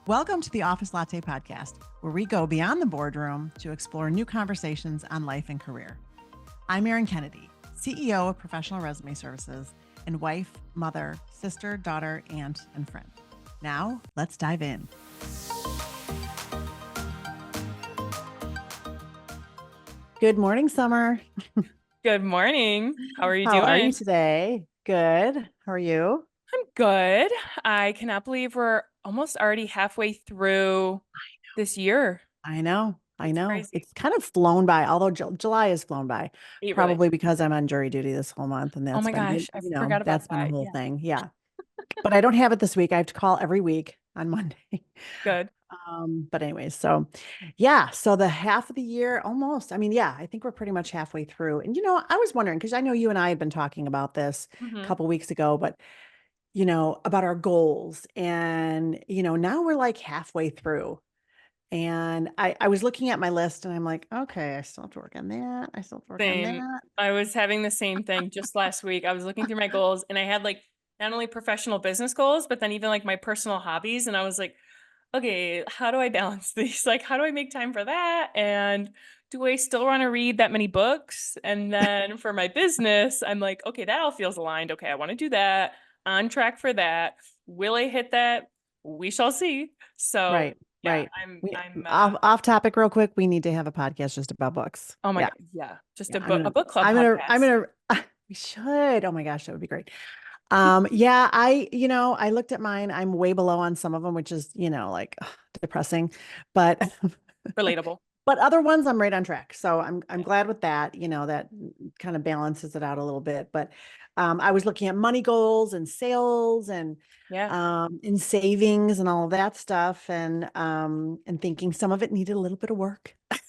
Welcome to the Office Latte podcast, where we go beyond the boardroom to explore new conversations on life and career. I'm Erin Kennedy, CEO of Professional Resume Services and wife, mother, sister, daughter, aunt, and friend. Now, let's dive in. Good morning, Summer. Good morning. How are you How doing? are you today? Good. How are you? I'm good. I cannot believe we're almost already halfway through this year. I know. It's crazy. It's kind of flown by, although July has flown by, It really. probably because I'm on jury duty this whole month. And Oh that's my been, gosh, I forgot about that's been a that. whole Yeah. thing. Yeah. But I don't have it this week. I have to call every week on Monday. Good. But anyways, so yeah, so the half of the year almost, I think we're pretty much halfway through. And, I was wondering, because I know you and I had been talking about this a Mhm. couple weeks ago, but, about our goals. And, now we're like halfway through. And I was looking at my list and I'm like, okay, I still have to work on that. I still have to work on Same. that. I was having the same thing just last week. I was looking through my goals and I had like not only professional business goals, but then even like my personal hobbies. And I was like, okay, how do I balance these? Like, how do I make time for that? And do I still want to read that many books? And then for my business, I'm like, okay, that all feels aligned. Okay, I want to do that. On track for that. Will I hit that? We shall see. So Right. yeah, Right. We, I'm off topic real quick. We need to have a podcast just about books. oh my Yeah. God. Yeah. Just Yeah. a book club I'm podcast. gonna, we should. Oh my gosh, that would be great. Yeah, I looked at mine. I'm way below on some of them, which is, like depressing, but Relatable. but other ones I'm right on track. So I'm Yeah. glad with that, that kind of balances it out a little bit. But I was looking at money goals and sales and Yeah. in savings and all of that stuff and thinking some of it needed a little bit of work and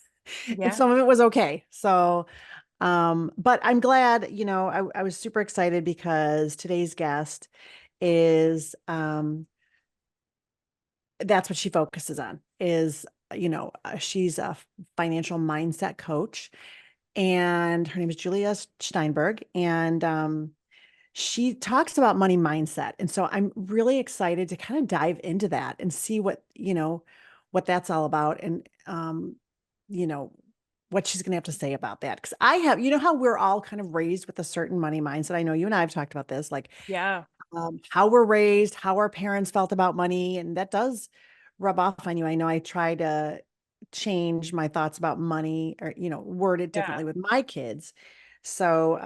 Yeah. some of it was okay. So but I'm glad, I was super excited because today's guest is that's what she focuses on is, she's a financial mindset coach and her name is Julia Shteynnberg. And she talks about money mindset. And so I'm really excited to kind of dive into that and see what that's all about. And, you know, what she's going to have to say about that. Cause I have, how we're all kind of raised with a certain money mindset. I know you and I have talked about this, like, Yeah. how we're raised, how our parents felt about money. And that does rub off on you. I know I try to change my thoughts about money or, word it Yeah. differently with my kids. So,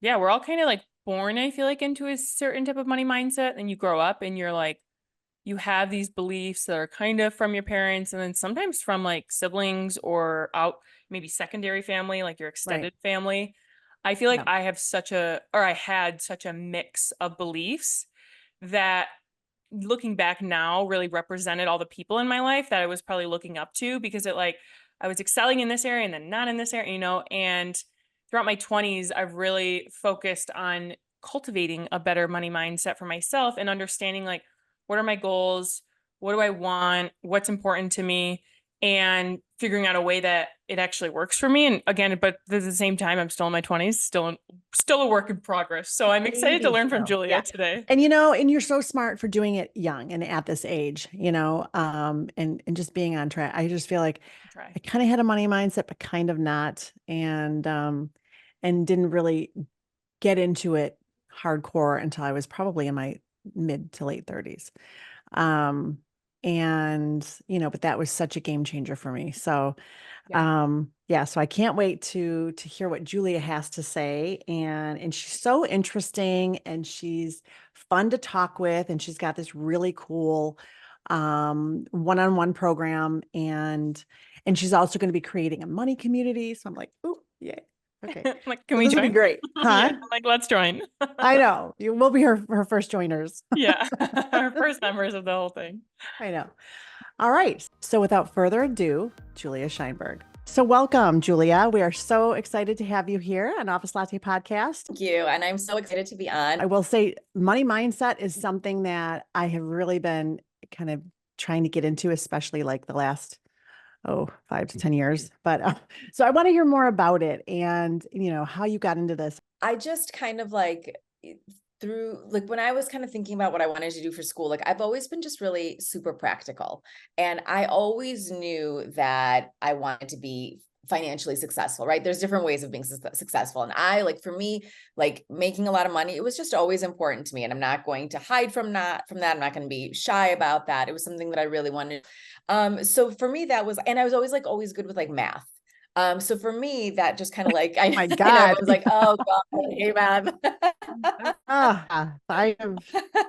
Yeah, we're all kind of like born, I feel like, into a certain type of money mindset. And you grow up and you're like, you have these beliefs that are kind of from your parents and then sometimes from like siblings or out maybe secondary family, like your right. extended family. I feel like Yeah. I had such a mix of beliefs that looking back now really represented all the people in my life that I was probably looking up to because I was excelling in this area and then not in this area, and throughout my 20s, I've really focused on cultivating a better money mindset for myself and understanding like what are my goals, what do I want, what's important to me, and figuring out a way that it actually works for me. And again, but at the same time, I'm still in my 20s, still a work in progress. So I'm excited to Baby learn from still. Yeah. Julia today. And you're so smart for doing it young and at this age, and just being on track. I just feel like Try. I kind of had a money mindset, but kind of not. And didn't really get into it hardcore until I was probably in my mid to late 30s. Um, but that was such a game changer for me. So, Yeah. yeah, so I can't wait to hear what Julia has to say. And she's so interesting and she's fun to talk with. And she's got this really cool one-on-one program. And she's also going to be creating a money community. So I'm like, oh, yay. Okay. Like, can So we this will be join? great. Yeah, Huh? I'm like, let's join. I know. You will be her first joiners. Yeah. Our first members of the whole thing. I know. All right. So without further ado, Julia Shteynnberg. So welcome, Julia. We are so excited to have you here on Office Latte Podcast. Thank you. And I'm so excited to be on. I will say money mindset is something that I have really been kind of trying to get into, especially like the last, 5 to 10 years. But so I want to hear more about it and, how you got into this. I just kind of like through like when I was kind of thinking about what I wanted to do for school, like I've always been just really super practical. And I always knew that I wanted to be financially successful, right? There's different ways of being successful. And I like, for me, like making a lot of money, it was just always important to me. And I'm not going to hide from that. I'm not going to be shy about that. It was something that I really wanted. So for me, that was, and I was always like, always good with like math. So for me, that just kind of like, My I know God. everyone's like, oh God, I hate math.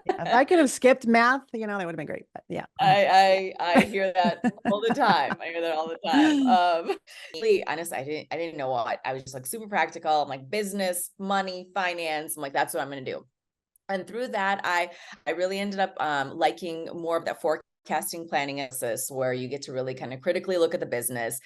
If I could have skipped math, that would have been great. But yeah. I hear that all the time. I hear that all the time. Really, honestly, I didn't know what. I was just like super practical. I'm like business, money, finance. I'm like, that's what I'm gonna do. And through that, I really ended up liking more of that forecasting planning analysis, where you get to really kind of critically look at the business,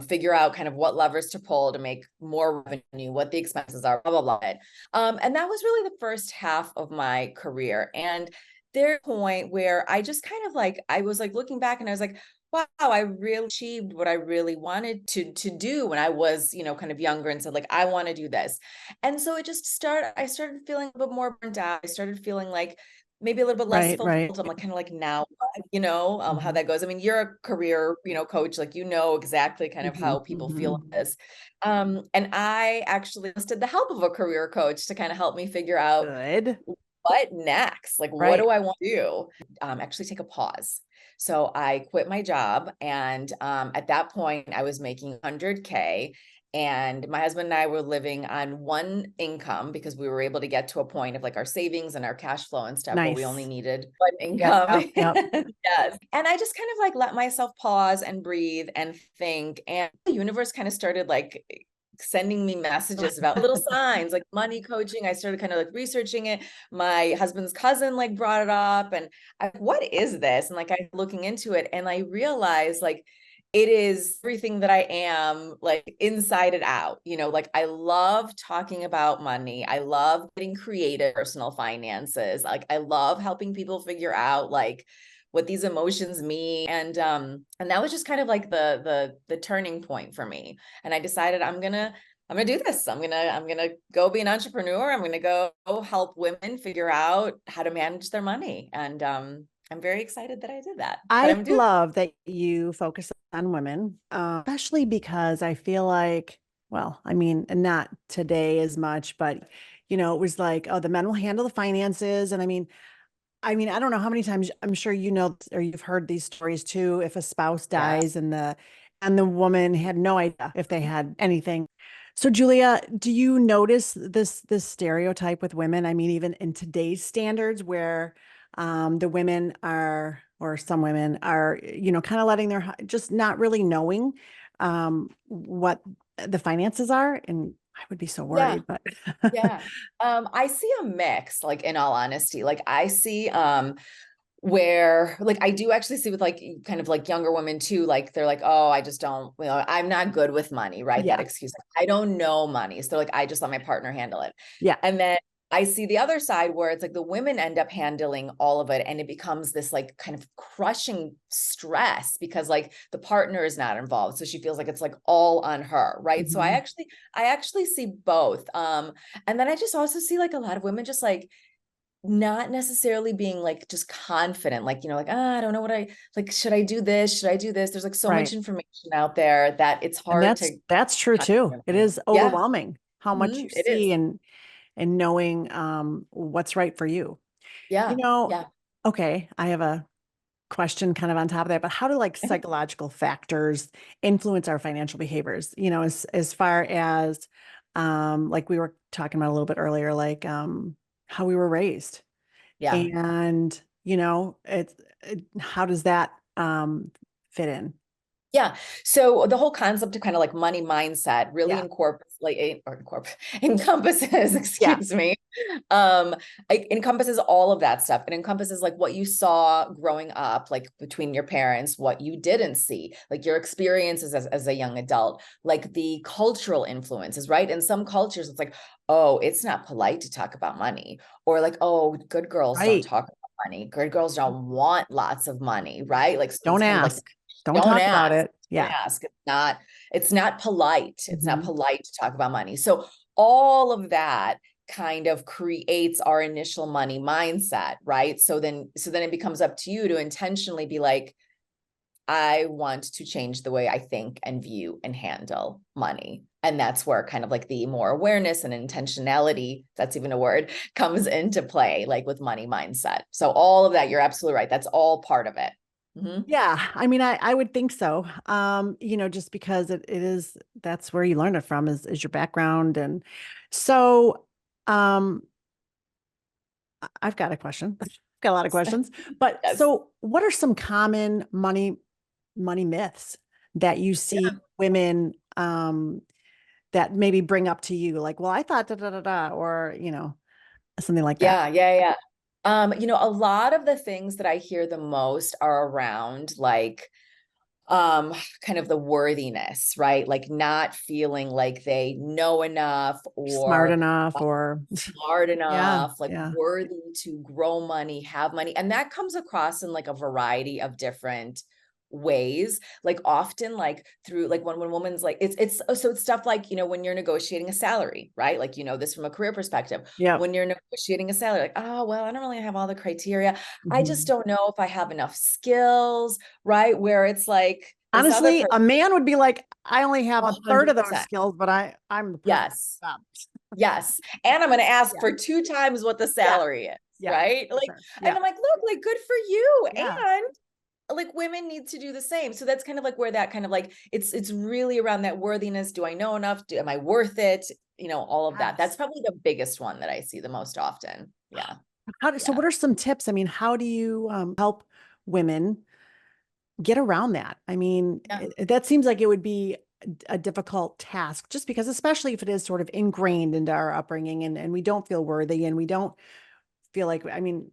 figure out kind of what levers to pull to make more revenue, what the expenses are, blah, blah, blah. And that was really the first half of my career. And there's a point where I just kind of like, I was like looking back and I was like, wow, I really achieved what I really wanted to do when I was, kind of younger, and said like, I want to do this. And so I started feeling a bit more burnt out. I started feeling like maybe a little bit less Right. fulfilled. I'm like, kind of like now, how Mhm. that goes. I mean, you're a career, coach, like, exactly kind of how people feel Mhm. this. And I actually enlisted the help of a career coach to kind of help me figure out Good. what next, like, what Right. do I want to do? Actually take a pause. So I quit my job. And at that point I was making 100K, and my husband and I were living on one income because we were able to get to a point of like our savings and our cash flow and stuff where we only Nice. needed one Yep. income. Yep. Yes. And I just kind of like let myself pause and breathe and think. And the universe kind of started like sending me messages about little signs like money coaching. I started kind of like researching it. My husband's cousin like brought it up, and what is this? And like I looking into it, and I realized like it is everything that I am, like inside and out. Like I love talking about money. I love getting creative personal finances. Like I love helping people figure out like what these emotions mean. And that was just kind of like the turning point for me. And I decided I'm gonna do this. I'm gonna go be an entrepreneur. I'm gonna go help women figure out how to manage their money. And I'm very excited that I did that. But I I'm doing love that you focus on women, especially because I feel like, well, I mean, not today as much, but it was like, oh, the men will handle the finances. And I don't know how many times, I'm sure or you've heard these stories too. If a spouse yeah. dies and the woman had no idea if they had anything. So Julia, do you notice this stereotype with women? I mean, even in today's standards, where the women are, or some women are, kind of letting just not really knowing what the finances are. And I would be so Yeah. worried, but Yeah. I see a mix, like in all honesty. Like I see where like I do actually see with like kind of like younger women too, like they're like, oh, I just don't, I'm not good with money, right? That yeah, excuse, like, I don't know money. So like I just let my partner handle it. yeah, And then I see the other side where it's like the women end up handling all of it, and it becomes this like kind of crushing stress because like the partner is not involved. So she feels like it's like all on her, right? So mhm, I actually see both. And then I just also see like a lot of women just like not necessarily being like just confident, like, like, I don't know what I like, should I do this? Should I do this? There's like so much right. information out there that it's And hard to that's true too. It is yeah, overwhelming how much you it is. see and knowing what's right for you. You Yeah, know, yeah, okay, I have a question kind of on top of that, but how do like psychological factors influence our financial behaviors? As far as like we were talking about a little bit earlier, like how we were raised. yeah. And how does that fit in? Yeah. So the whole concept of kind of like money mindset really Yeah. incorporates encompasses, Yeah. excuse me. It encompasses all of that stuff. It encompasses like what you saw growing up, like between your parents, what you didn't see, like your experiences as a young adult, like the cultural influences, right? In some cultures, it's like, oh, it's not polite to talk about money, or like, oh, good girls don't Right. talk about money. Good girls don't want lots of money, right? Like, so Don't it's kind of like, ask. Don't don't talk about ask. it. Don't Yeah. ask. It's not polite. It's not Hmm. polite to talk about money. So all of that kind of creates our initial money mindset, right? So then it becomes up to you to intentionally be like, I want to change the way I think and view and handle money. And that's where kind of like the more awareness and intentionality, that's even a word, comes into play, like with money mindset. So all of that, you're absolutely right. That's all part of it. Mm-hmm. Yeah, I mean, I would think so. Just because it is, that's where you learn it from, is your background. And so I've got a question. I've got a lot of questions. But Yes. so what are some common money myths that you see women that maybe bring up to you, like, well, I thought da da da da, or something like that. Yeah. A lot of the things that I hear the most are around like kind of the worthiness, right? Like not feeling like they know enough Smart or enough, or smart yeah, enough, like yeah. worthy to grow money, have money. And that comes across in like a variety of different ways. Like often like through like when woman's like it's stuff like, when you're negotiating a salary, right? Like, this from a career perspective. Yeah. When you're negotiating a salary, like, oh, well, I don't really have all the criteria. I just Mhm. don't know if I have enough skills, right? Where it's like this other Honestly, person, a man would be like, I only have a third of those 100%. skills, but I'm the perfect Yes. job. Yes. And I'm going to ask Yeah. for 2 times what the Yeah. salary is, Yeah. right? For Like, sure. and Yeah. I'm like, look, like good for you. Yeah. And like women need to do the same. So that's kind of like where that kind of like, it's really around that worthiness. Do I know enough? Am I worth it? All of that. That's Yes. probably the biggest one that I see the most often. Yeah. So Yeah. what are some tips? I mean, how do you help women get around that? I mean, Yeah. that seems like it would be a difficult task, just because, especially if it is sort of ingrained into our upbringing, and we don't feel worthy, and we don't feel like, I mean,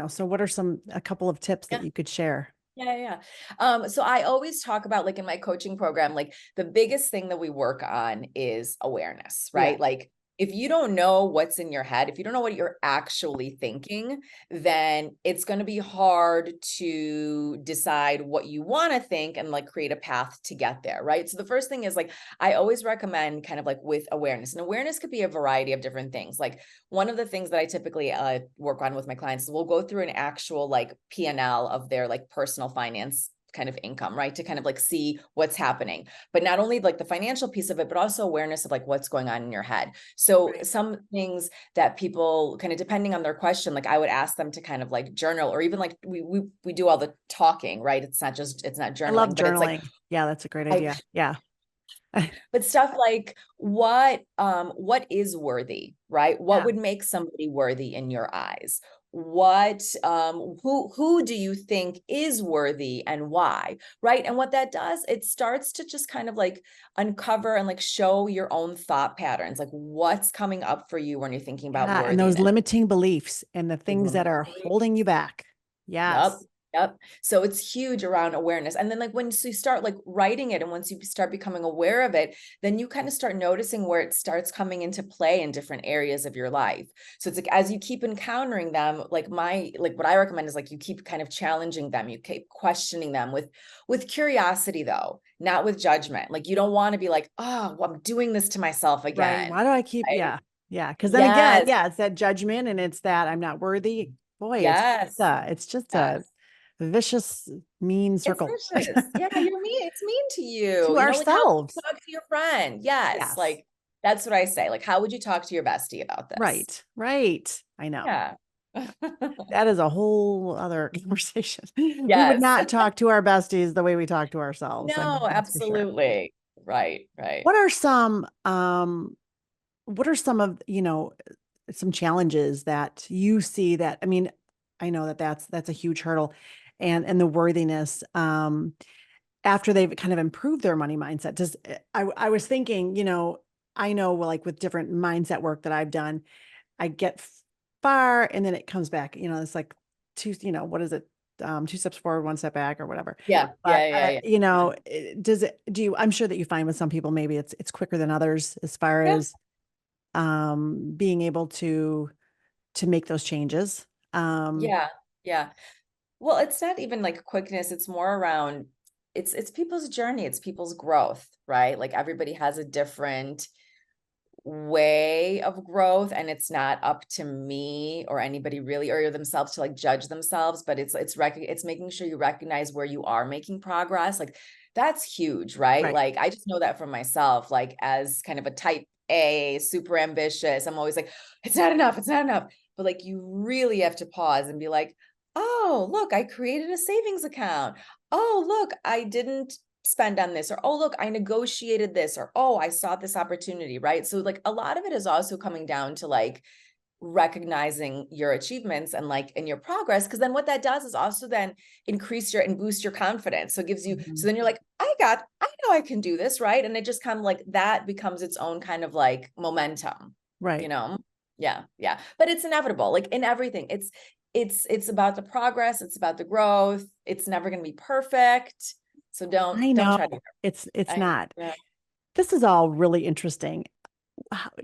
so what are a couple of tips that Yeah. you could share? So I always talk about like in my coaching program, like the biggest thing that we work on is awareness, Yeah. right? Like if you don't know what's in your head, if you don't know what you're actually thinking, then it's going to be hard to decide what you want to think and like create a path to get there, right? So the first thing is like, I always recommend kind of like with awareness, and awareness could be a variety of different things. Like one of the things that I typically work on with my clients is we'll go through an actual like P&L of their like personal finance kind of income, right? To kind of like see what's happening, but not only like the financial piece of it, but also awareness of like what's going on in your head. So Right. some things that people kind of depending on their question, like I would ask them to kind of like journal, or even like we do all the talking, right? It's not I love journaling, but it's like, journaling. Yeah, that's a great idea. Yeah. but stuff like what is worthy, right? What Yeah. would make somebody worthy in your eyes? What who do you think is worthy and why, right? And what that does, it starts to just kind of like uncover and like show your own thought patterns, like what's coming up for you when you're thinking about Yeah. And those worthiness. limiting beliefs and the things that are holding you back. Yep. Yes. Yep. So it's huge around awareness. And then like once you start like writing it and once you start becoming aware of it, then you kind of start noticing where it starts coming into play in different areas of your life. So it's like as you keep encountering them, like what I recommend is like you keep kind of challenging them, you keep questioning them with curiosity though, not with judgment. Like you don't want to be like, oh, well, I'm doing this to myself Right. again. Why do I keep, Right? yeah. Yeah. Cause then again, Yes. yeah, it's that judgment, and it's that I'm not worthy. Boy, Yes. it's just a Yes. vicious, mean It's circle vicious. Yeah, you're mean. It's mean to to you. Like how would you ourselves. talk to your friend? Yes. Yes. Like that's what I say. Like, how would you talk to your bestie about this? Right. Right. I know. Yeah. That is a whole other conversation. We would Yes. not talk to our besties the way we talk to ourselves. I No, mean, that's for sure. absolutely. Right, right. What are some of, some challenges that you see that, I mean, I know that that's a huge hurdle, and the worthiness, after they've kind of improved their money mindset. I was thinking, I know, well, like with different mindset work that I've done, I get far and then it comes back, it's like what is it? 2 steps forward, 1 step back, or whatever. Yeah, But, yeah, yeah, yeah. I'm sure that you find with some people, maybe it's quicker than others as far Yeah, as, being able to make those changes. yeah, yeah. Well, it's not even like quickness, it's more around it's people's journey, it's people's growth, right? Like everybody has a different way of growth, and it's not up to me or anybody really or themselves to like judge themselves, but it's making sure you recognize where you are making progress. Like that's huge, right? Right. Like I just know that for myself, like as kind of a type A, super ambitious, I'm always like, it's not enough, it's not enough. But like you really have to pause and be like, oh, look, I created a savings account. Oh, look, I didn't spend on this, or oh, look, I negotiated this, or oh, I saw this opportunity, right? So like a lot of it is also coming down to like recognizing your achievements and like in your progress, because then what that does is also then increase your and boost your confidence. So it gives you, so then you're like, I know I can do this, right? And it just kind of like that becomes its own kind of like momentum, Right. you know? Yeah, yeah. But it's inevitable, like in everything. It's about the progress, it's about the growth. It's never going to be perfect. So I don't know try to. it's I, not. yeah. This is all really interesting.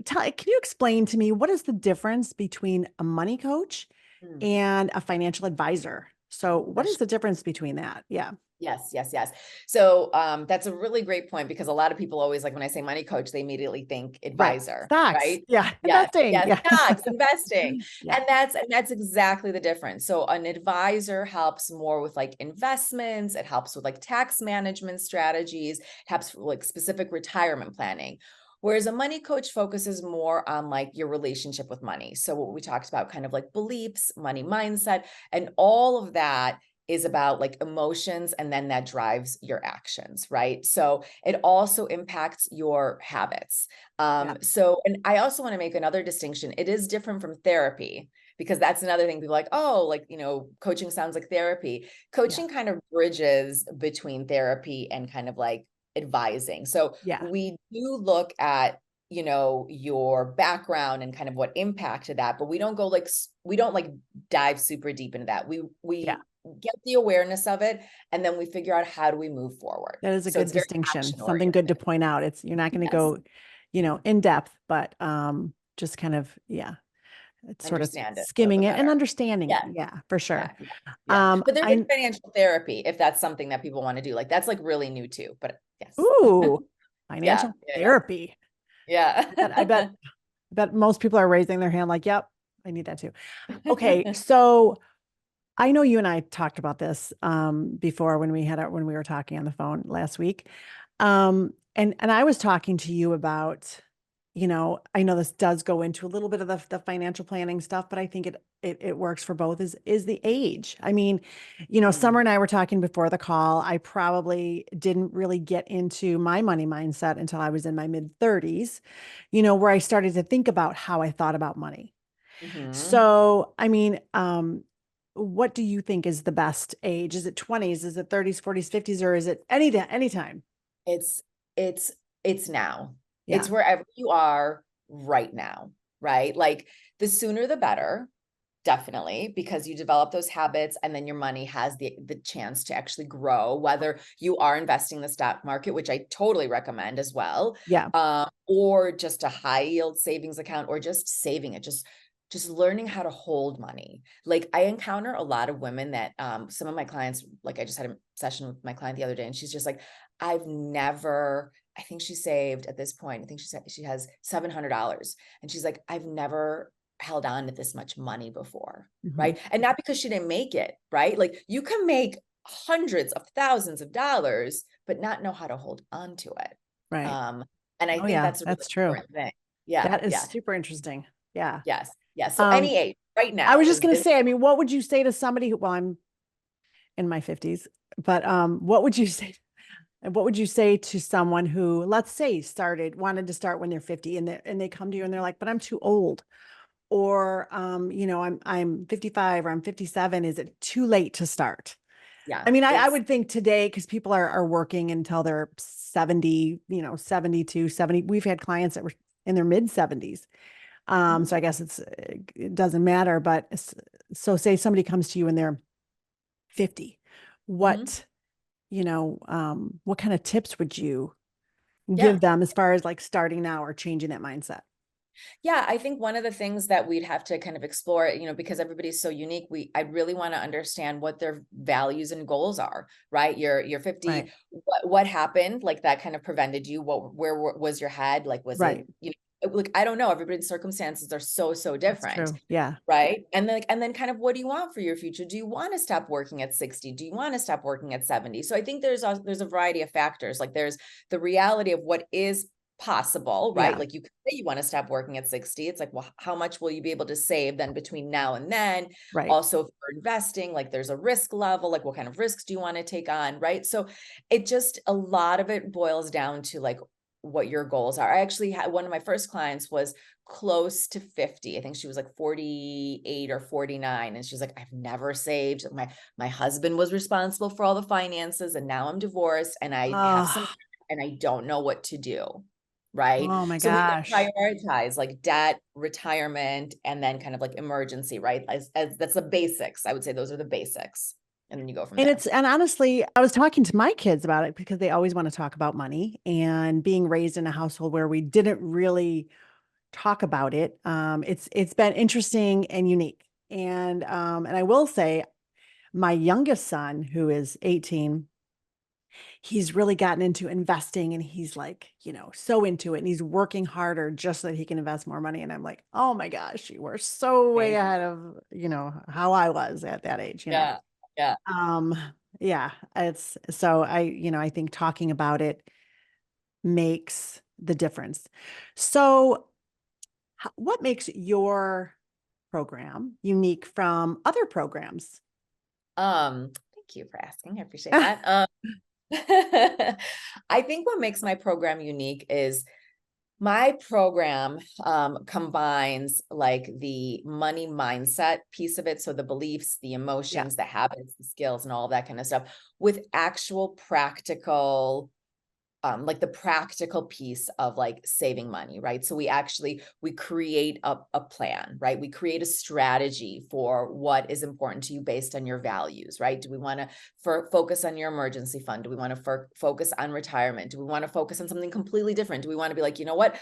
Can you explain to me what is the difference between a money coach Mm. and a financial advisor? So For what is the difference between that? Yeah. Yes, yes, yes. So that's a really great point, because a lot of people always like when I say money coach, they immediately think Right. advisor, Stocks. right? Yeah. Yes, Investing. yes, Yeah. stocks, investing. Yeah. And that's exactly the difference. So an advisor helps more with like investments, it helps with like tax management strategies, it helps with like specific retirement planning. Whereas a money coach focuses more on like your relationship with money. So what we talked about, kind of like beliefs, money mindset, and all of that is about like emotions, and then that drives your actions, right? So it also impacts your habits. Yeah. So, and I also want to make another distinction. It is different from therapy, because that's another thing. People are like, oh, like, you know, coaching sounds like therapy. Yeah. Coaching kind of bridges between therapy and kind of like advising. So Yeah. we do look at, you know, your background and kind of what impacted that, but we don't go like, we don't like dive super deep into that. Yeah. We get the awareness of it, and then we figure out how do we move forward. That is a So good it's very distinction. action Something good to oriented. point out. It's, you're not going to Yes. go, in depth, but just kind of, yeah, it's sort of Understand it a little skimming bit it and better. understanding it. Yeah. Yeah, for Yeah. sure. Yeah. Yeah. But there's like I financial therapy, if that's something that people want to do. Like that's like really new too. But yes. Ooh, Yeah. financial Yeah. therapy. Yeah. I bet, Yeah. I bet most people are raising their hand like, yep, I need that too. Okay, so I know you and I talked about this before when we were talking on the phone last week. And I was talking to you about, I know this does go into a little bit of the financial planning stuff, but I think it works for both is the age. I mean, Summer Mm. and I were talking before the call. I probably didn't really get into my money mindset until I was in my mid 30s, where I started to think about how I thought about money. Mhm. So, I mean, what do you think is the best age? Is it 20s? Is it 30s, 40s, 50s, or is it anytime? It's it's it's now. It's Yeah. wherever you are right now, right? Like the sooner the better, definitely, because you develop those habits, and then your money has the chance to actually grow, whether you are investing in the stock market, which I totally recommend as well, Yeah. or just a high yield savings account, or just saving it, just learning how to hold money. Like I encounter a lot of women that some of my clients, like I just had a session with my client the other day, and she's just like, I've never, I think she saved at this point, I think she said she has $700. And she's like, I've never held on to this much money before, Mhm. right? And not because she didn't make it, right? Like you can make hundreds of thousands of dollars, but not know how to hold on to it. Right. Um, and I Oh think yeah, that's a really that's true. important thing. Yeah, That is yeah, super interesting. Yeah. yes, yes. So Um, any age right I now was just is going to this. say, I mean, what would you say to somebody who, well, I'm in my 50s, but what would you say? What would you say to someone who, let's say, wanted to start when they're 50 and they come to you and they're like, but I'm too old, or I'm 55 or I'm 57. Is it too late to start? Yeah, I mean, I it's would think today, because people are working until they're 70, 72, 70. We've had clients that were in their mid 70s. So I guess it doesn't matter. But so say somebody comes to you and they're 50. mhm. What kind of tips would you give Yeah. them as far as like starting now or changing that mindset? Yeah, I think one of the things that we'd have to kind of explore, because everybody's so unique, I really want to understand what their values and goals are, right? You're Right. 50, what happened like that kind of prevented you? Was your head? Like was it, Right. like, I don't know, everybody's circumstances are so, so That's different. true. Yeah. Right. And then kind of, what do you want for your future? Do you want to stop working at 60? Do you want to stop working at 70? So I think there's a variety of factors. Like there's the reality of what is possible, right? Yeah. Like you could say you want to stop working at 60. It's like, well, how much will you be able to save then between now and then? Right. Also, if you're investing, like there's a risk level, like what kind of risks do you want to take on? Right. So it just, a lot of it boils down to like what your goals are. I actually had one of my first clients was close to 50. I think she was like 48 or 49. And she's like, I've never saved. My husband was responsible for all the finances, and now I'm divorced and I have some, Oh, and I don't know what to do. Right. oh my So we gosh. prioritize like debt, retirement, and then kind of like emergency, right? As that's the basics. I would say those are the basics. And then you go from there. And honestly, I was talking to my kids about it because they always want to talk about money, and being raised in a household where we didn't really talk about it. It's been interesting and unique. And I will say my youngest son, who is 18, he's really gotten into investing, and he's like, so into it, and he's working harder just so that he can invest more money. And I'm like, oh my gosh, you were so way Amazing. ahead of, how I was at that age. Yeah. Yeah. Um, yeah, it's so I think talking about it makes the difference. So, what makes your program unique from other programs? Thank you for asking. I appreciate that. I think what makes my program unique is my program combines like the money mindset piece of it. So the beliefs, the Yeah. emotions, the habits, the skills, and all that kind of stuff with actual practical like the practical piece of like saving money, right? So we create a plan, right? We create a strategy for what is important to you based on your values, right? Do we want to focus on your emergency fund? Do we want to focus on retirement? Do we want to focus on something completely different? Do we want to be like, you know what?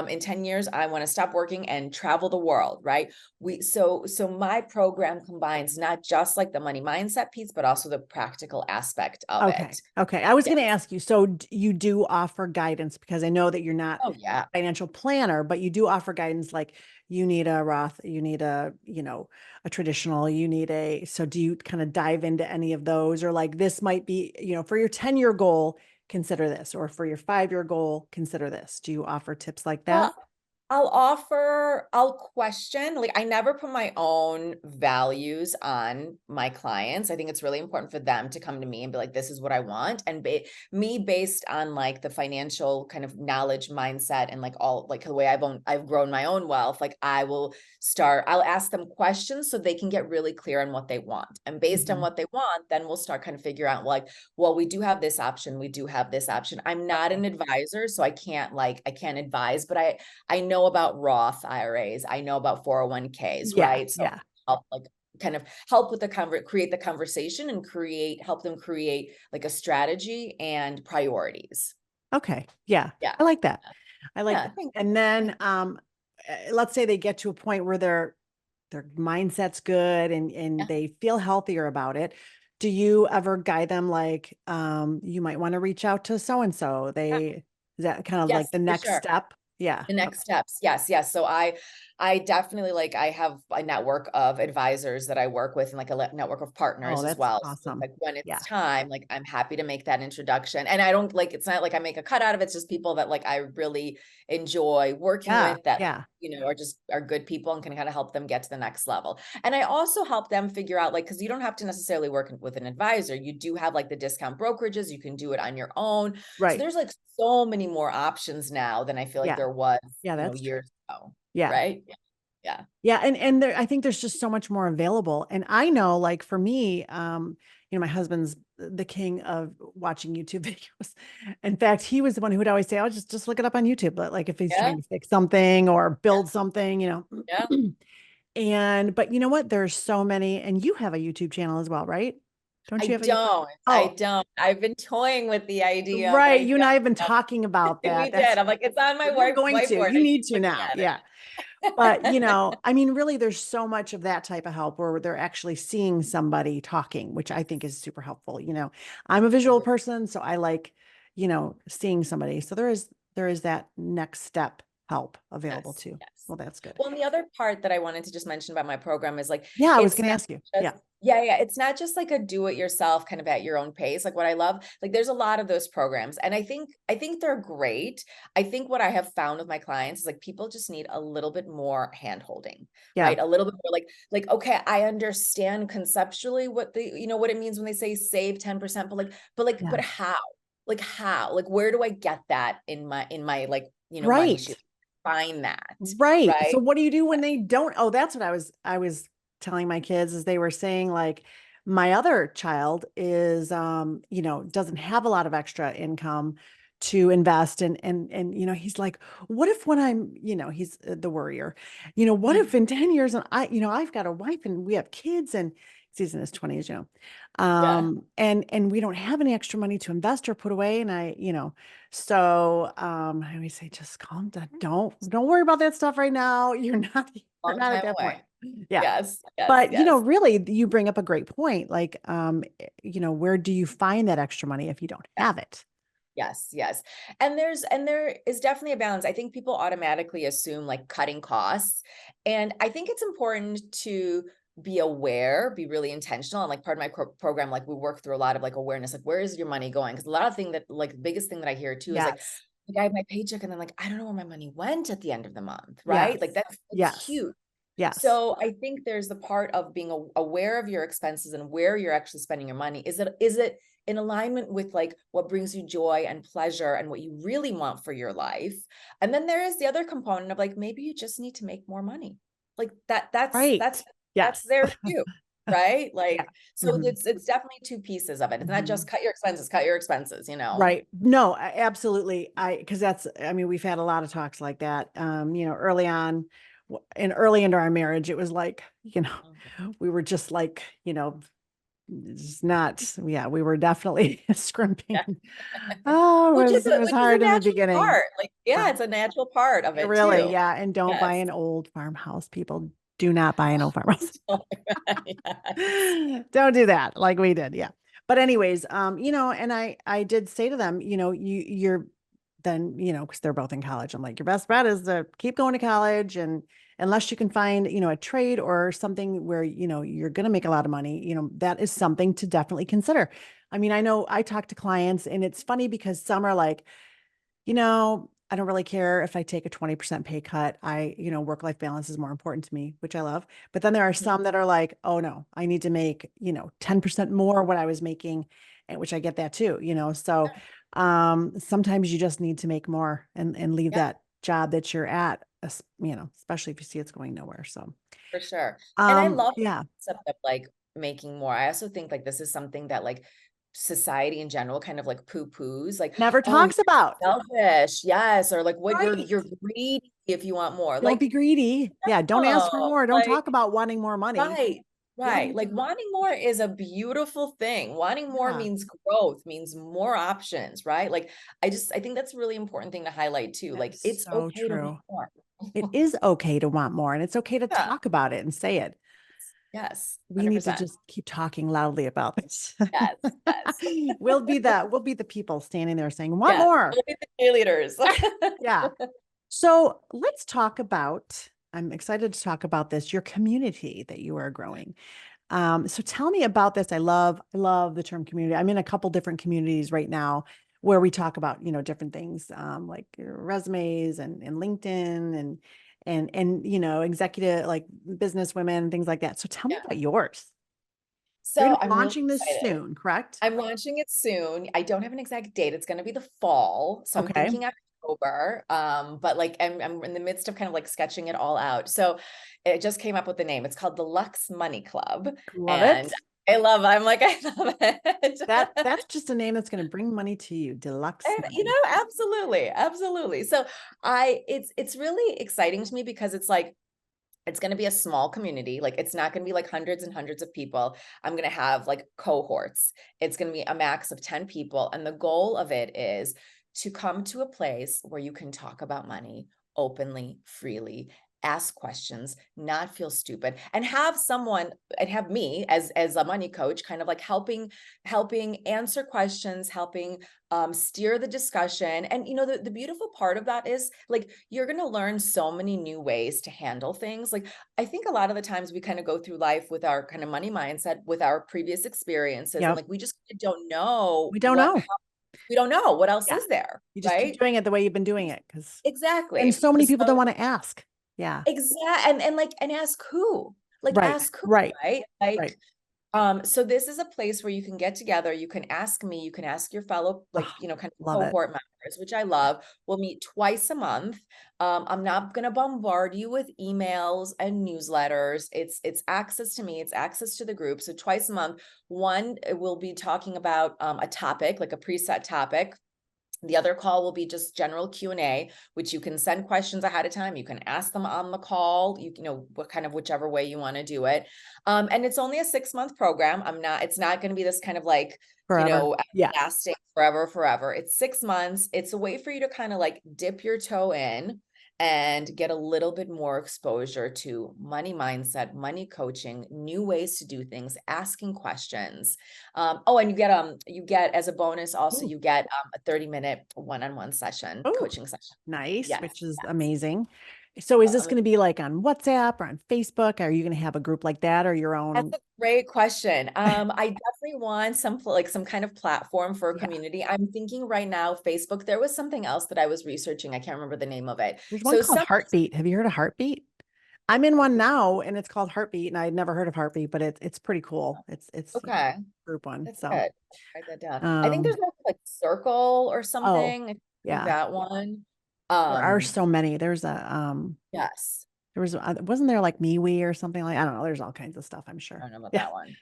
In 10 years, I want to stop working and travel the world, right? So my program combines not just like the money mindset piece, but also the practical aspect of Okay. it. Okay. I was Yeah. going to ask you, so you do offer guidance, because I know that you're not Oh yeah. a financial planner, but you do offer guidance, like you need a Roth, you need a traditional, so do you kind of dive into any of those, or like this might be, for your 10-year goal, consider this, or for your 5-year goal, consider this. Do you offer tips like that? Well, I'll question, like I never put my own values on my clients. I think it's really important for them to come to me and be like, this is what I want. And me based on like the financial kind of knowledge mindset and like all like the way I've grown my own wealth, like I'll ask them questions so they can get really clear on what they want. And based on Mhm. what they want, then we'll start kind of figure out like, well, we do have this option. We do have this option. I'm not Okay. an advisor, so I can't advise, but I know about Roth IRAs. I know about 401ks, Yeah. right? So Yeah. help like kind of help with create the conversation and help them create like a strategy and priorities. Okay. Yeah. Yeah. I like that. I like Yeah. that. And then let's say they get to a point where their mindset's good, and Yeah. they feel healthier about it. Do you ever guide them like, you might want to reach out to so and so? Yeah. Is that kind of like Yes, the for next sure. step? Yeah. The next steps. Yes. Yes. So I definitely like, I have a network of advisors that I work with and like a network of Oh, partners as that's well. So it's awesome. like when Yeah. it's time, like I'm happy to make that introduction. And I don't like, it's not like I make a cut out of it. It's just people that like I really enjoy working Yeah. with that, Yeah. are good people and can kind of help them get to the next level. And I also help them figure out like, because you don't have to necessarily work with an advisor. You do have like the discount brokerages. You can do it on your own. So Right. there's like so many more options now than I feel like Yeah. there was, Yeah, that's true. years ago. Yeah. Right? Yeah. Yeah, and I think there's just so much more available. And I know, like for me, my husband's the king of watching YouTube videos. In fact, he was the one who would always say, "Oh, just look it up on YouTube." But like if he's Yeah. trying to fix something or build something, Yeah. But you know what? There's so many, and you have a YouTube channel as well, right? Don't I you have a YouTube? don't. I Oh, don't. I've been toying with the idea, but right. I You and I have been don't. talking about We that. did. I'm like, it's on my You're going to. whiteboard. You I need keep to looking now. at Yeah. But, it. I mean, really, there's so much of that type of help where they're actually seeing somebody talking, which I think is super helpful. I'm a visual person, so I like, seeing somebody. So there is that next step help available Yes, too. yes. Well, that's good. Well, and the other part that I wanted to just mention about my program is like, Yeah, I was it's going to not ask you. just, yeah, it's not just like a do it yourself kind of at your own pace. Like what I love, like there's a lot of those programs, and I think they're great. I think what I have found with my clients is like people just need a little bit more hand holding, Yeah. right? A little bit more like, okay, I understand conceptually what what it means when they say save 10%, but how? Like how? Like where do I get that in my like, money Right. shoot? Find that, Right. right? So what do you do when they don't? Oh, that's what I was telling my kids is they were saying like my other child is doesn't have a lot of extra income to invest and he's like, what if when I'm, he's the worrier, what if in 10 years and I've got a wife and we have kids and he's in his 20s, Yeah. and we don't have any extra money to invest or put away. And so I always say, just calm down. Don't worry about that stuff right now. You're Long not at time that point. away. Yeah. Yes, yes, But yes, really you bring up a great point. Like, where do you find that extra money if you don't have it? yes, yes. And there is definitely a balance. I think people automatically assume like cutting costs. And I think it's important to be aware, be really intentional. And like part of my program, like we work through a lot of like awareness, like where is your money going? Because a lot of thing that like the biggest thing that I hear too is like, Yes. I have my paycheck and then like, I don't know where my money went at the end of the month, Yes. right? Like that's Yes. huge. Yes. So I think there's the part of being aware of your expenses and where you're actually spending your money. Is it in alignment with like what brings you joy and pleasure and what you really want for your life? And then there is the other component of like maybe you just need to make more money. Like Right. that's Yes. there too, right? Yeah. Like so Mhm. it's definitely two pieces of it. It's not just Mhm. cut your expenses. Right. No, absolutely. Because we've had a lot of talks like that. Early on and early into our marriage, it was like, we were just like, it's not, yeah, we were definitely Yeah. scrimping. Oh, Which it was which is a hard in the natural beginning. part. Like, yeah, Yeah, it's a natural part of it really. too. Yeah. And don't buy Yes. an old farmhouse. People do not buy an old farmhouse. Yes. Don't do that like we did. Yeah. But anyways, and I did say to them, you're then, because they're both in college. I'm like, your best bet is to keep going to college, and unless you can find, a trade or something where, you're going to make a lot of money, that is something to definitely consider. I mean, I know I talk to clients and it's funny because some are like, I don't really care if I take a 20% pay cut. Work-life balance is more important to me, which I love. But then there are some that are like, oh no, I need to make, 10% more what I was making, and which I get that too, So sometimes you just need to make more and leave Yeah, that job that you're at, especially if you see it's going nowhere. So for sure. And I love the yeah, concept of like making more. I also think like this is something that like society in general kind of like poo-poos, like, never oh, talks about. you're selfish, yes, or like what Right. you're greedy if you want more. Don't Like, be greedy. Yeah, don't ask for oh, more. Don't like talk about wanting more money. right, Yeah. right. Like wanting more is a beautiful thing. Wanting more Yeah. means growth, means more options, right? Like I think that's a really important thing to highlight too. That Like is it's so okay to want true. more. It is okay to want more, and it's okay to Yeah. talk about it and say it. Yes. We need to 100%. just keep talking loudly about this. Yes. Yes. We'll be the people standing there saying, want Yes. more. We'll be the cheerleaders. Yeah. So let's talk about, I'm excited to talk about this, your community that you are growing. So tell me about this. I love the term community. I'm in a couple different communities right now where we talk about, different things, like your resumes and LinkedIn and executive, like business women, things like that. So tell me Yeah. about yours. You're So gonna be I'm really launching this excited. soon, correct? I'm launching it soon. I don't have an exact date. It's going to be the fall. So I'm Okay. thinking October. But like I'm in the midst of kind of like sketching it all out. So it just came up with the name. It's called the Lux Money Club. Love And it. I'm like, I love it. That's just a name that's going to bring money to you. Deluxe And, money. absolutely, absolutely. So it's really exciting to me because it's like, it's going to be a small community. Like it's not going to be like hundreds and hundreds of people. I'm going to have like cohorts. It's going to be a max of 10 people. And the goal of it is to come to a place where you can talk about money openly, freely, ask questions, not feel stupid, and have someone, and have me as a money coach, kind of like helping answer questions, helping steer the discussion. And the beautiful part of that is, like, you're going to learn so many new ways to handle things. Like, I think a lot of the times we kind of go through life with our kind of money mindset, with our previous experiences, and Yep. like we just don't know We don't know. we don't know what else Yeah. is there, You just keep right? doing it the way you've been doing it. And Exactly. so many people don't want to ask. Yeah. Exactly. And like, and ask who? Like, Right. ask who, Right. right? Like, Right. so this is a place where you can get together. You can ask me, you can ask your fellow, like, Oh, kind of love it. cohort members, which I love. We'll meet twice a month. I'm not going to bombard you with emails and newsletters. It's access to me. It's access to the group. So twice a month, one, we'll be talking about a topic, like a preset topic. The other call will be just general Q&A, which you can send questions ahead of time. You can ask them on the call, what kind of, whichever way you want to do it. And it's only a 6-month program. It's not going to be this kind of like, Forever. Yeah. lasting forever. It's 6 months. It's a way for you to kind of like dip your toe in and get a little bit more exposure to money mindset, money coaching, new ways to do things, asking questions. And you get as a bonus also, Ooh. you get a 30-minute one-on-one session, Ooh, coaching session. nice, Yes, which is yes. amazing. So is this going to be like on WhatsApp or on Facebook? Are you going to have a group like that or your own? That's a great question. I definitely want some kind of platform for a community. I'm thinking right now, Facebook. There was something else that I was researching. I can't remember the name of it. There's one called Heartbeat. Have you heard of Heartbeat? I'm in one now and it's called Heartbeat, and I'd never heard of Heartbeat, but it's pretty cool. It's Okay. a group one. That's So good. Write that down. I think there's like Circle or something. I think yeah. that one. There are so many. There's Yes. there wasn't there like MeWe or something like, I don't know. There's all kinds of stuff, I'm I sure. don't know about Yeah. that one. I don't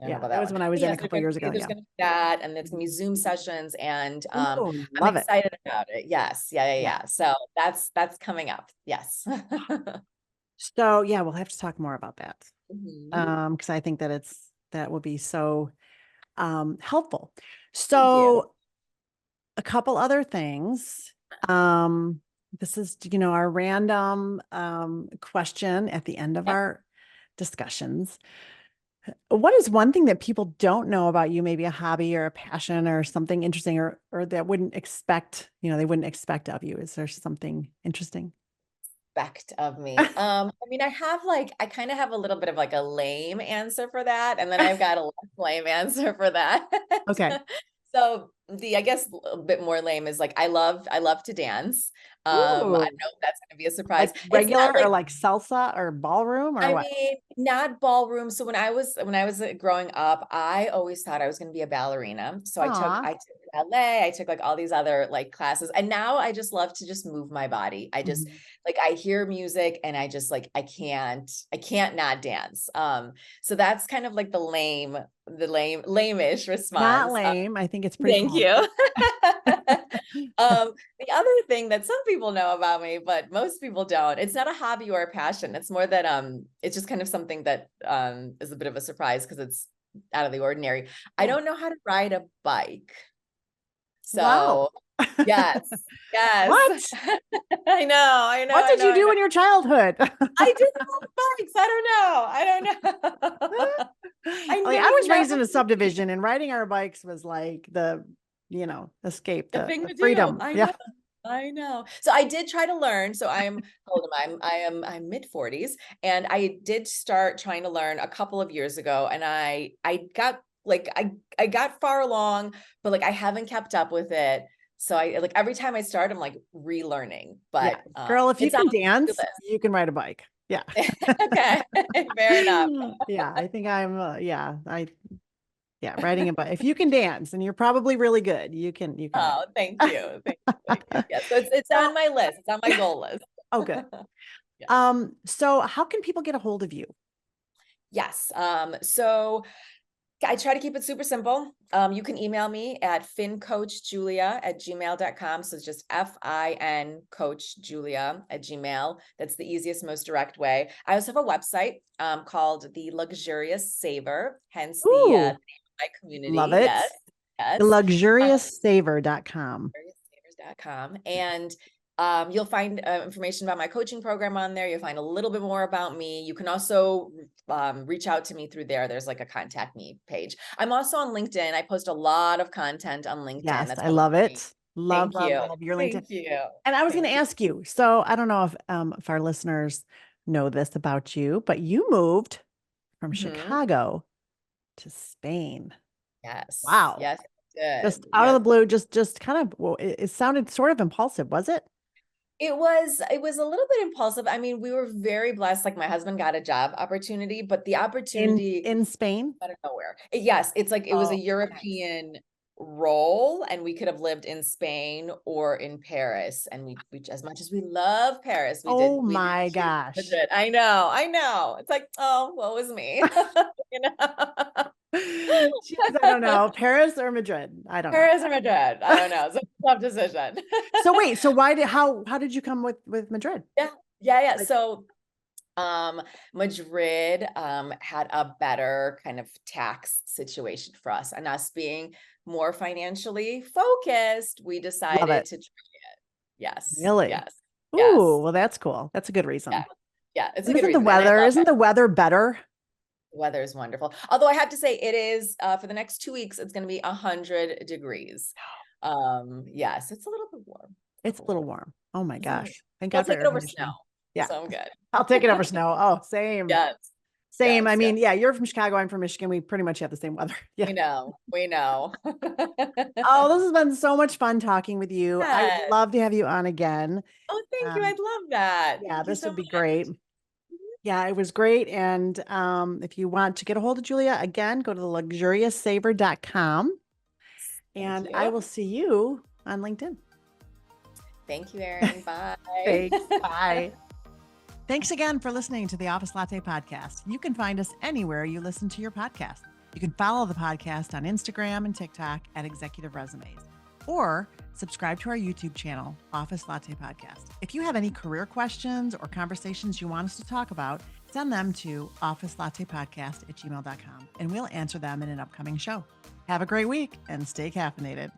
know Yeah. about That that was one. when I was But in a yes, couple years ago. there's Yeah. gonna be that, and it's gonna be Zoom sessions, and Ooh, I'm love it. excited about it. Yes. Yeah. Yeah. So that's coming up. Yes. So yeah, we'll have to talk more about that. Mhm. Because I think that will be so helpful. Thank you. So a couple other things. This is, our random question at the end of Yep. our discussions. What is one thing that people don't know about you, maybe a hobby or a passion or something interesting, or that wouldn't expect, they wouldn't expect of you? Is there something interesting? Of me. I mean, I kind of have a little bit of like a lame answer for that, and then I've got a less lame answer for that. Okay. So I guess a bit more lame is like I love to dance. I don't Ooh, know if that's gonna be a surprise. like It's regular not like, or like salsa or ballroom or I what? mean, not ballroom. So when I was growing up, I always thought I was going to be a ballerina. So Aw. I took ballet, I took like all these other like classes, and now I just love to just move my body. I just Mhm. like, I hear music and I just like I can't not dance. So that's kind of like the lame-ish Not response. lame. I think it's pretty Thank cool. you. The other thing that some people know about me, but most people don't, it's not a hobby or a passion. It's more that it's just kind of something that is a bit of a surprise because it's out of the ordinary. I Yeah. don't know how to ride a bike. Wow. So yes. What? I What did you do in your childhood? I did have bikes. I don't know. Like, I was raised in a subdivision, and riding our bikes was like the, escape, The the thing to do. freedom. Yeah. I know. So I did try to learn. So I'm how old am I? I'm mid-40s, and I did start trying to learn a couple of years ago, and I got like I got far along, but like I haven't kept up with it. So I like every time I start, I'm like relearning. But Yeah. Girl, if you it's on can the dance, list. you can ride a bike. Yeah. Okay, fair enough. Yeah, I think riding a bike. If you can dance, and you're probably really good, you can Oh, thank you. Thank you. Yeah, so it's So- on my list. It's on my goal list. Oh, good. Yeah. So how can people get a hold of you? Yes. So I try to keep it super simple. You can email me at fincoachjulia@gmail.com. So it's just FIN Coach Julia at Gmail. That's the easiest, most direct way. I also have a website called The Luxurious Saver, hence the Ooh, name of my community. love it. Yes. The luxurioussaver.com. luxurioussaver.com. And You'll find information about my coaching program on there. You'll find a little bit more about me. You can also reach out to me through there. There's like a contact me page. I'm also on LinkedIn. I post a lot of content on LinkedIn. Yes, That's I one of love my it. Love, Thank you. love your LinkedIn. Thank you. And I was going to Thank you. ask you, so I don't know if our listeners know this about you, but you moved from Mhm. Chicago to Spain. Yes. Wow. Yes. Good. Just out of Yes. the blue, just kind of, well, it sounded sort of impulsive, was it? It was a little bit impulsive. I mean, we were very blessed. Like my husband got a job opportunity, but the opportunity In Spain? out of nowhere. Yes, it's like it was a Oh, nice. European role, and we could have lived in Spain or in Paris. And we as much as we love Paris, Oh we did my choose gosh. Madrid. I know. It's like, oh, what was me? You know? Jeez, I don't know. Paris or Madrid? I don't know. Paris or Madrid? I don't know. It's a tough decision. So wait, so how did you come with Madrid? Yeah. Like- So Madrid had a better kind of tax situation for us, and us being more financially focused, we Love decided it. to try it. Yes. Really? Yes. Ooh, well, that's cool. That's a good reason. Yeah. Yeah, it's a And good isn't the reason. And I weather, love isn't it. the weather better? The weather is wonderful. Although I have to say it is for the next 2 weeks, it's going to be 100 degrees. Yes, it's a little bit warm. It's a little warm. Oh my It's a little- gosh. Thank I'll God for take air it over conditioning. snow. Yeah. So I'm good. I'll take it over snow. Oh, same. Yes. Same. I Yes, mean, yeah, you're from Chicago. I'm from Michigan. We pretty much have the same weather. Yeah. We know. Oh, this has been so much fun talking with you. I would Yes. love to have you on again. Oh, thank you. I'd love that. Yeah, Thank you this so would be much. great. Yeah, it was great. And if you want to get a hold of Julia, again, go to theluxurioussaver.com. And Thank I you. will see you on LinkedIn. Thank you, Erin. Bye. Thanks. Bye. Thanks again for listening to the Office Latte podcast. You can find us anywhere you listen to your podcast. You can follow the podcast on Instagram and TikTok at Executive Resumes, or subscribe to our YouTube channel, Office Latte Podcast. If you have any career questions or conversations you want us to talk about, send them to officelattepodcast@gmail.com, and we'll answer them in an upcoming show. Have a great week and stay caffeinated.